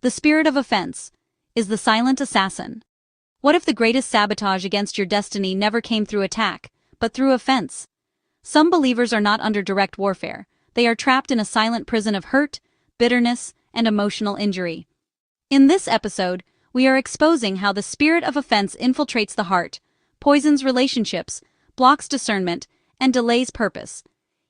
The spirit of offense is the silent assassin. What if the greatest sabotage against your destiny never came through attack, but through offense? Some believers are not under direct warfare. They are trapped in a silent prison of hurt, bitterness, and emotional injury. In this episode, we are exposing how the spirit of offense infiltrates the heart, poisons relationships, blocks discernment, and delays purpose.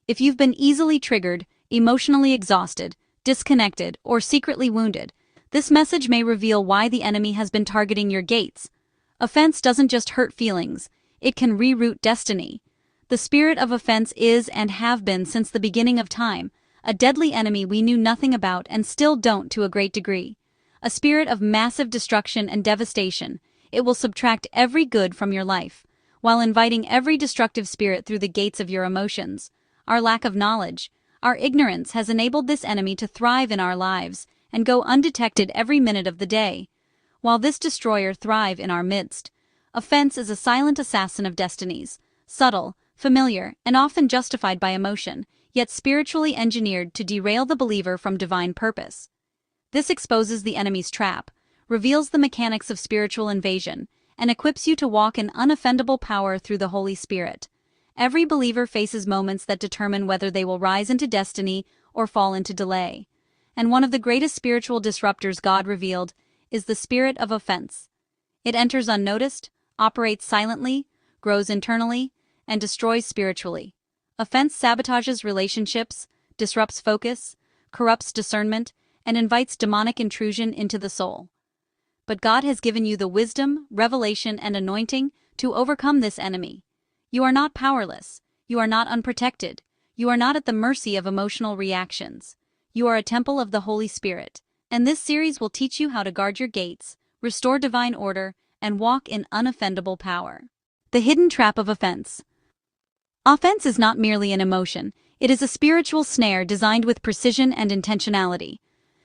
If you've been easily triggered, emotionally exhausted, disconnected, or secretly wounded, this message may reveal why the enemy has been targeting your gates. Offense doesn't just hurt feelings, it can reroute destiny. The spirit of offense is and have been since the beginning of time, a deadly enemy we knew nothing about and still don't to a great degree. A spirit of massive destruction and devastation. It will subtract every good from your life, while inviting every destructive spirit through the gates of your emotions. Our lack of knowledge, our ignorance has enabled this enemy to thrive in our lives and go undetected every minute of the day. While this destroyer thrive in our midst, offense is a silent assassin of destinies, subtle, familiar, and often justified by emotion, yet spiritually engineered to derail the believer from divine purpose. This exposes the enemy's trap, reveals the mechanics of spiritual invasion, and equips you to walk in unoffendable power through the Holy Spirit. Every believer faces moments that determine whether they will rise into destiny or fall into delay. And one of the greatest spiritual disruptors God revealed is the spirit of offense. It enters unnoticed, operates silently, grows internally, and destroys spiritually. Offense sabotages relationships, disrupts focus, corrupts discernment, and invites demonic intrusion into the soul. But God has given you the wisdom, revelation, and anointing to overcome this enemy. You are not powerless. You are not unprotected. You are not at the mercy of emotional reactions. You are a temple of the Holy Spirit, and this series will teach you how to guard your gates, restore divine order, and walk in unoffendable power. The hidden trap of offense. Offense is not merely an emotion, it is a spiritual snare designed with precision and intentionality.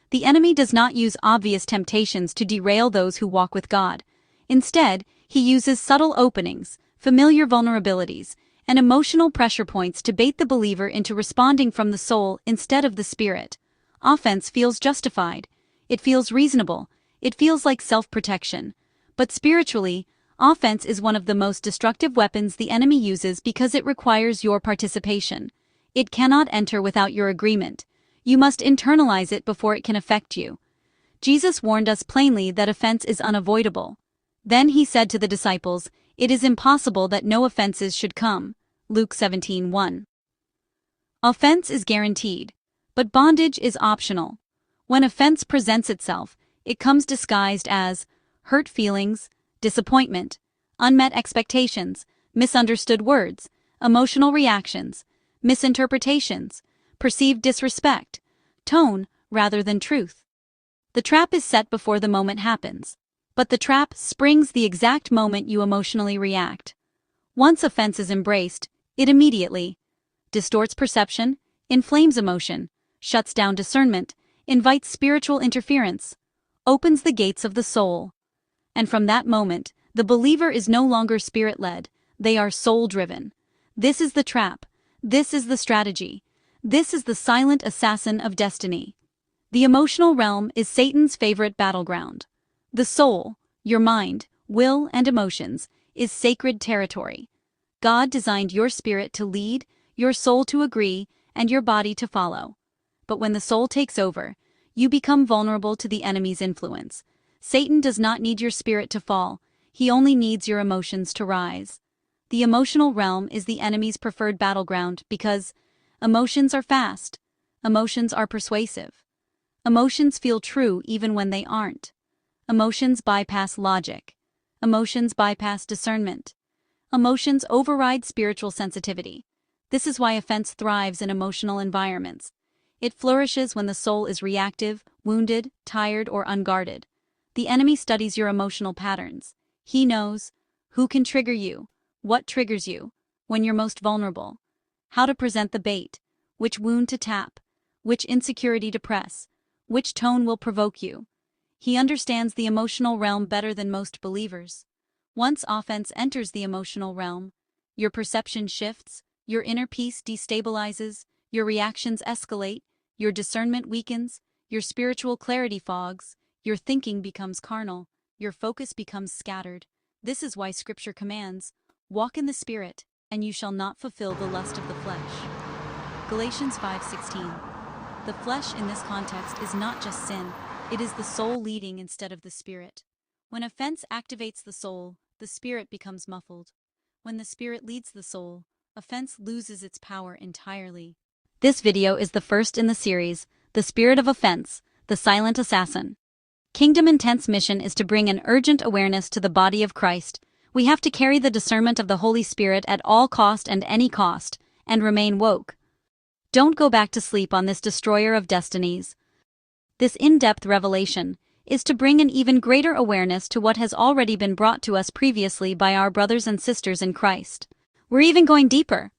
The enemy does not use obvious temptations to derail those who walk with God. Instead, he uses subtle openings, familiar vulnerabilities, and emotional pressure points to bait the believer into responding from the soul instead of the spirit. Offense feels justified. It feels reasonable. It feels like self-protection. But spiritually, offense is one of the most destructive weapons the enemy uses because it requires your participation. It cannot enter without your agreement. You must internalize it before it can affect you. Jesus warned us plainly that offense is unavoidable. Then he said to the disciples, "It is impossible that no offenses should come." Luke 17:1. Offense is guaranteed, but bondage is optional. When offense presents itself, it comes disguised as hurt feelings, disappointment, unmet expectations, misunderstood words, emotional reactions, misinterpretations, perceived disrespect, tone rather than truth. The trap is set before the moment happens, but the trap springs the exact moment you emotionally react. Once offense is embraced, it immediately distorts perception, inflames emotion, shuts down discernment, invites spiritual interference, opens the gates of the soul. And from that moment, the believer is no longer spirit-led, they are soul-driven. This is the trap. This is the strategy. This is the silent assassin of destiny. The emotional realm is Satan's favorite battleground. The soul, your mind, will, and emotions, is sacred territory. God designed your spirit to lead, your soul to agree, and your body to follow. But when the soul takes over, you become vulnerable to the enemy's influence. Satan does not need your spirit to fall, he only needs your emotions to rise. The emotional realm is the enemy's preferred battleground because emotions are fast, emotions are persuasive. Emotions feel true even when they aren't. Emotions bypass logic. Emotions bypass discernment. Emotions override spiritual sensitivity. This is why offense thrives in emotional environments. It flourishes when the soul is reactive, wounded, tired, or unguarded. The enemy studies your emotional patterns. He knows who can trigger you, what triggers you, when you're most vulnerable, how to present the bait, which wound to tap, which insecurity to press, which tone will provoke you. He understands the emotional realm better than most believers. Once offense enters the emotional realm, your perception shifts, your inner peace destabilizes, your reactions escalate, your discernment weakens, your spiritual clarity fogs, Your thinking becomes carnal, your focus becomes scattered. This is why Scripture commands, "Walk in the Spirit, and you shall not fulfill the lust of the flesh." Galatians 5:16. The flesh in this context is not just sin, it is the soul leading instead of the spirit. When offense activates the soul, the spirit becomes muffled. When the spirit leads the soul, offense loses its power entirely. This video is the first in the series, The Spirit of Offense, the Silent Assassin. Kingdom Intent's mission is to bring an urgent awareness to the body of Christ. We have to carry the discernment of the Holy Spirit at all cost and any cost, and remain woke. Don't go back to sleep on this destroyer of destinies. This in-depth revelation is to bring an even greater awareness to what has already been brought to us previously by our brothers and sisters in Christ. We're even going deeper.